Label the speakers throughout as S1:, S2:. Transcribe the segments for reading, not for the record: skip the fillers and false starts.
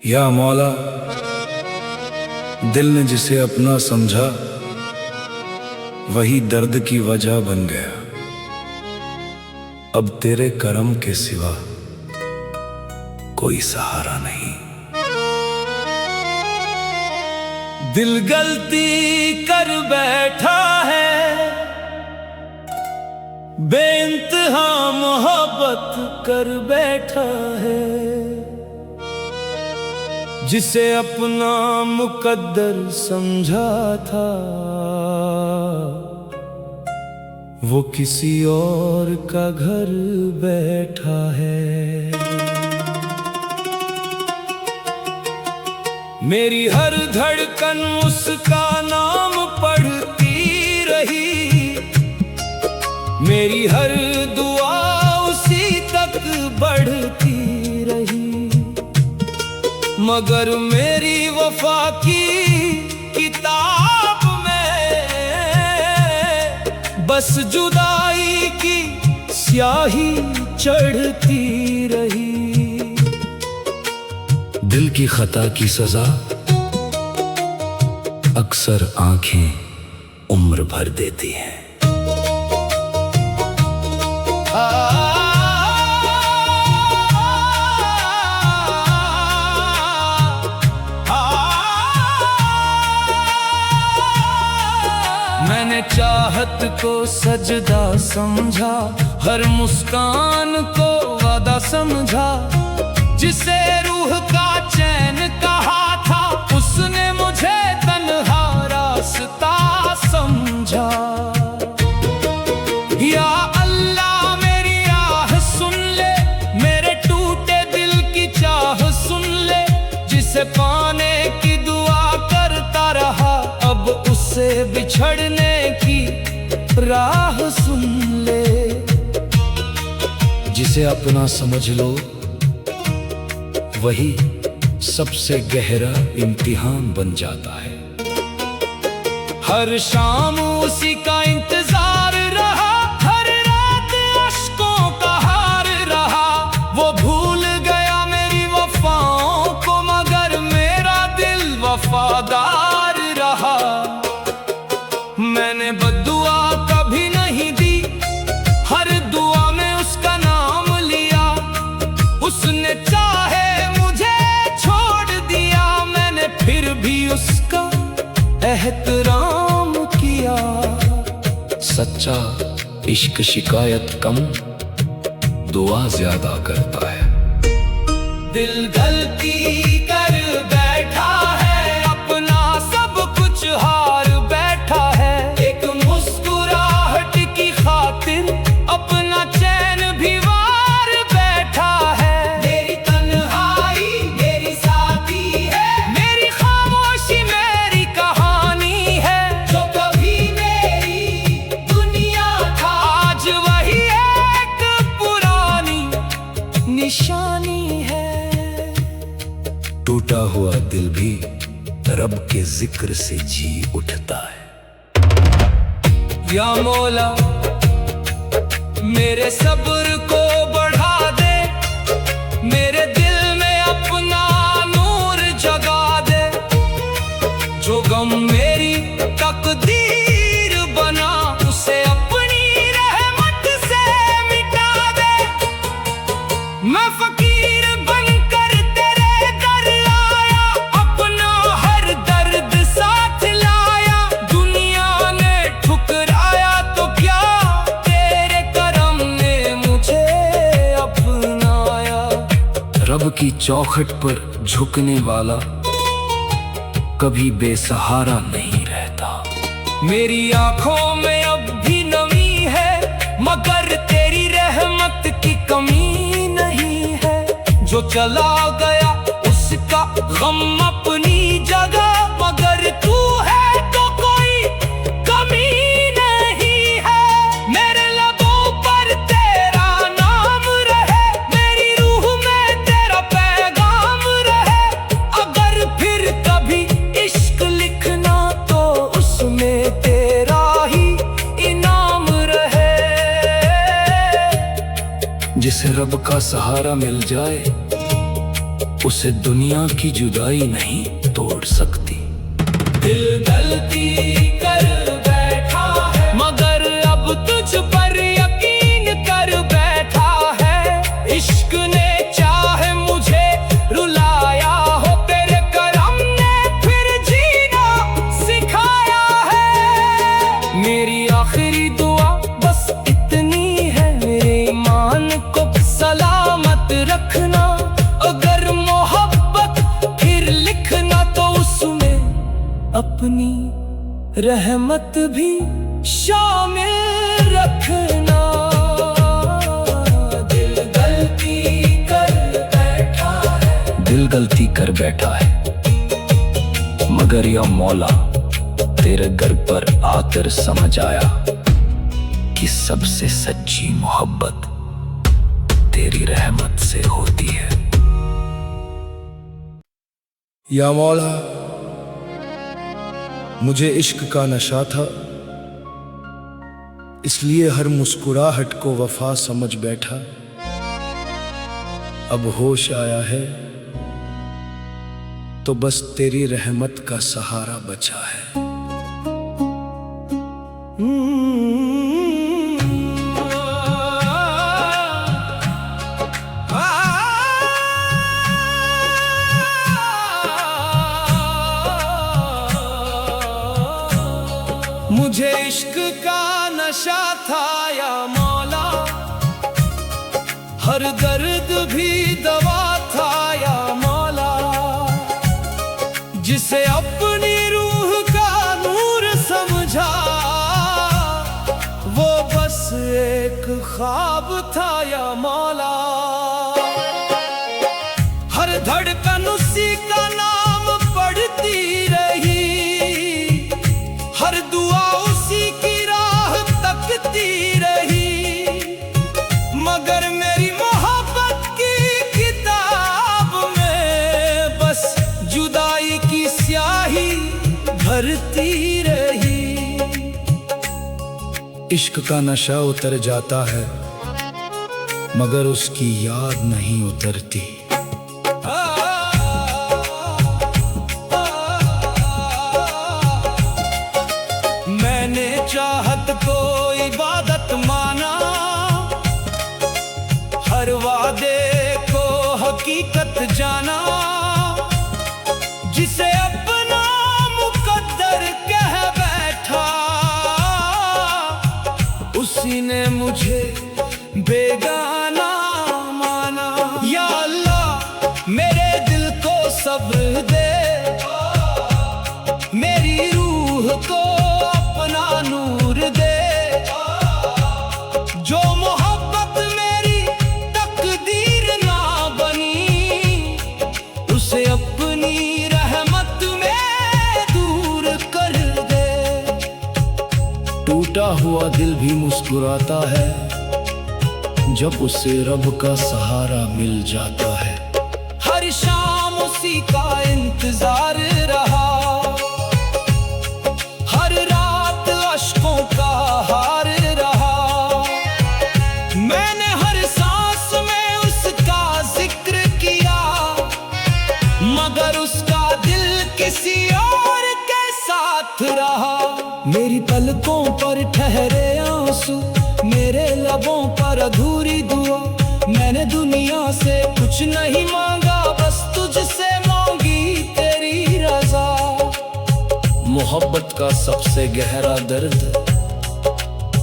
S1: या मौला, दिल ने जिसे अपना समझा वही दर्द की वजह बन गया। अब तेरे करम के सिवा कोई सहारा नहीं। दिल गलती कर बैठा है, बेइंतहा मोहब्बत कर बैठा है। जिसे अपना मुकद्दर समझा था वो किसी और का घर बैठा है। मेरी हर धड़कन उसका नाम पढ़ती रही, मेरी हर दुआ उसी तक बढ़ती रही। मगर मेरी वफा की किताब में बस जुदाई की स्याही चढ़ती रही। दिल की खता की सजा अक्सर आंखें उम्र भर देती हैं। मैंने चाहत को सजदा समझा, हर मुस्कान को वादा समझा। जिसे रूह का चैन कहा था उसने मुझे तन्हा रास्ता समझा। या अल्लाह मेरी आह सुन ले, मेरे टूटे दिल की चाह सुन ले। जिसे पाने की दुआ करता रहा अब उससे बिछड़ने की राह सुन ले। जिसे अपना समझ लो वही सबसे गहरा इम्तिहान बन जाता है। हर शाम उसी का इंतजार रहा, हर रात अश्कों का हार रहा। वो भूल गया मेरी वफाओं को मगर मेरा दिल वफादार रहा। मैंने बद्दुआ कभी नहीं दी, हर दुआ में उसका नाम लिया। उसने चाहे मुझे छोड़ दिया, मैंने फिर भी उसका एहतराम किया। सच्चा इश्क शिकायत कम, दुआ ज्यादा करता है। दिल गलती कर बैठा है, अपना सब कुछ हार बैठा है। एक मुस्कुराहट की खातिर अपना चैन भी वार बैठा है। मेरी तन्हाई मेरी साथी है, मेरी खामोशी मेरी कहानी है। जो कभी मेरी दुनिया था आज वही एक पुरानी निशानी है। टूटा हुआ दिल भी रब के जिक्र से जी उठता है। या मौला मेरे सब्र को बढ़ा दे, मेरे दिल में अपना नूर जगा दे। जो गम मेरी तकदीर बना उसे अपनी रहमत से मिटा दे। मैं फकीर बनकर तेरे दर आया, अपना हर दर्द साथ लाया। दुनिया ने ठुकराया तो क्या, तेरे करम ने मुझे अपनाया। रब की चौखट पर झुकने वाला कभी बेसहारा नहीं रहता। मेरी आंखों में अब भी नमी है मगर तेरी रहमत की कमी नहीं है। जो चला गया उसका गम अपनी जगह, मगर तू है तो कोई कमी नहीं है। मेरे लबों पर तेरा नाम रहे, मेरी रूह में तेरा पैगाम रहे। अगर फिर कभी इश्क लिखना तो उसमें तेरा ही इनाम रहे। जिसे रब का सहारा मिल जाए उसे दुनिया की जुदाई नहीं तोड़ सकती। दिल गलती कर बैठा है, मगर अब तुझ पर यकीन कर बैठा है। इश्क ने चाहे मुझे रुलाया हो, तेरे करम ने फिर जीना सिखाया है। मेरी आखिरी दुआ बस इतनी है, मेरे ईमान को सलामत रखना। अगर मोहब्बत फिर लिखना तो उसमें अपनी रहमत भी शामिल रखना। दिल गलती कर बैठा है, दिल गलती कर बैठा है, मगर या मौला तेरे घर पर आकर समझ आया कि सबसे सच्ची मोहब्बत तेरी रहमत से होती है।
S2: या मौला, मुझे इश्क का नशा था, इसलिए हर मुस्कुराहट को वफा समझ बैठा। अब होश आया है तो बस तेरी रहमत का सहारा बचा है।
S1: मुझे इश्क का नशा था या मौला, हर दर्द भी दवा था या मौला। जिसे अपनी रूह का नूर समझा, वो बस एक ख्वाब था या मौला। हर धड़कन उसी का नाम पढ़ती रही, हर दुआ उसी की राह तकती रही। मगर मेरी मोहब्बत की किताब में बस जुदाई की स्याही भरती रही।
S2: इश्क का नशा उतर जाता है, मगर उसकी याद नहीं उतरती।
S1: मैंने चाहत को इबादत माना, हर वादे को हकीकत जाना। जिसे अपना मुकद्दर कह बैठा, उसी ने मुझे बेगाना माना। या अल्लाह, मेरे दिल को सब्र दे, मेरी रूह को अपना नूर दे। जो मोहब्बत मेरी तकदीर ना बनी, उसे अपनी रहमत में दूर कर दे।
S2: टूटा हुआ दिल भी मुस्कुराता है, जब उसे रब का सहारा मिल जाता है।
S1: हर शाम उसी का इंतजार रहा, हर रात अश्कों का हार रहा। मैंने हर सांस में उसका जिक्र किया, मगर उसका दिल किसी और के साथ रहा। मेरी पलकों पर ठहरे आंसू, मेरे लबों पर अधूरी दुआ। मैंने दुनिया से कुछ नहीं मांगा, बस तुझसे मांगी तेरी रजा।
S2: मोहब्बत का सबसे गहरा दर्द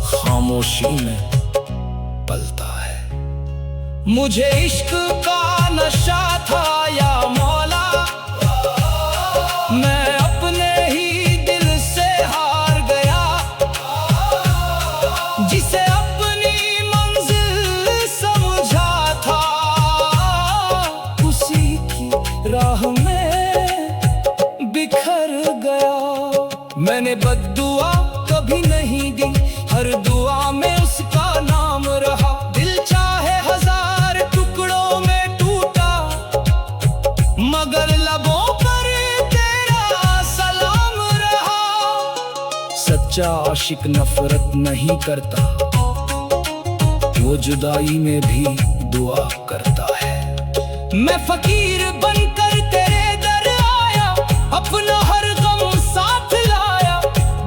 S2: खामोशी में पलता है।
S1: मुझे इश्क का नशा था या मौला, मैं अपने ही दिल से हार गया। जिसे अपनी मंजिल समझा था, उसी की राह में बिखर गया। मैंने बद्दुआ कभी नहीं दी, हर दुआ में उसका नाम रहा। दिल चाहे हजार टुकड़ों में टूटा, मगर लबों पर तेरा सलाम रहा।
S2: सच्चा आशिक नफरत नहीं करता, वो जुदाई में भी दुआ करता है।
S1: मैं फकीर बनकर तेरे दर आया, अपना हर गम साथ लाया।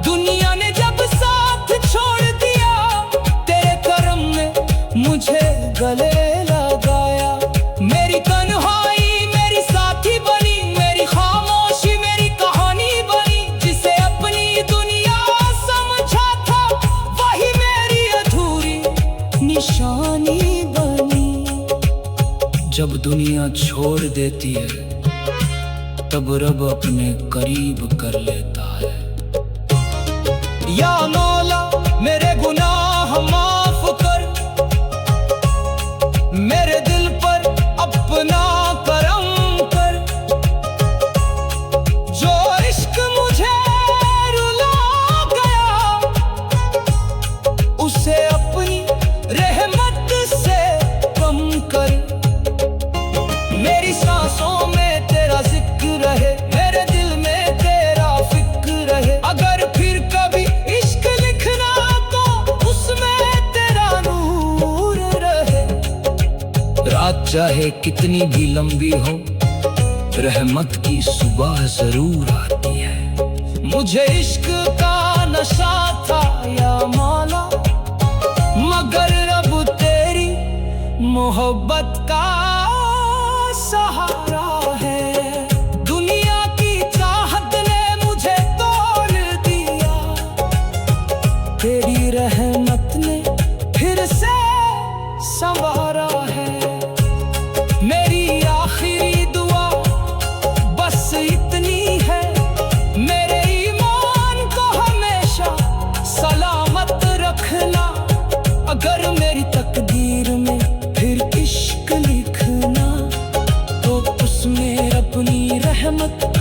S1: दुनिया ने जब साथ छोड़ दिया, तेरे करम ने मुझे गले लगाया। मेरी तन्हाई मेरी साथी बनी, मेरी खामोशी मेरी कहानी बनी। जिसे अपनी दुनिया समझा था, वही मेरी अधूरी निशानी बनी। जब दुनिया छोड़ देती है, तब रब अपने करीब कर लेता है। या मौला मेरे गुनाह माफ कर, मेरे दिल पर अपना करम कर। जो इश्क मुझे रुला गया, उसे अपनी रहमत से कम कर। मेरी सांसों में तेरा जिक्र रहे, मेरे दिल में तेरा फिक्र रहे। अगर फिर कभी इश्क लिखना, तो उसमें तेरा नूर रहे। रात चाहे कितनी भी लंबी हो, रहमत की सुबह जरूर आती है। मुझे इश्क का नशा था या मौला, मगर अब तेरी मोहब्बत का सहारा है। दुनिया की चाहत ने मुझे तोड़ दिया, तेरी रहमत ने फिर से संवारा है। मेरी आखिरी दुआ बस इतनी है, मेरे ईमान को हमेशा सलामत रखना। अगर मेरी तकदीर में फिर इश्क लिखना, तो उसमें अपनी रहमत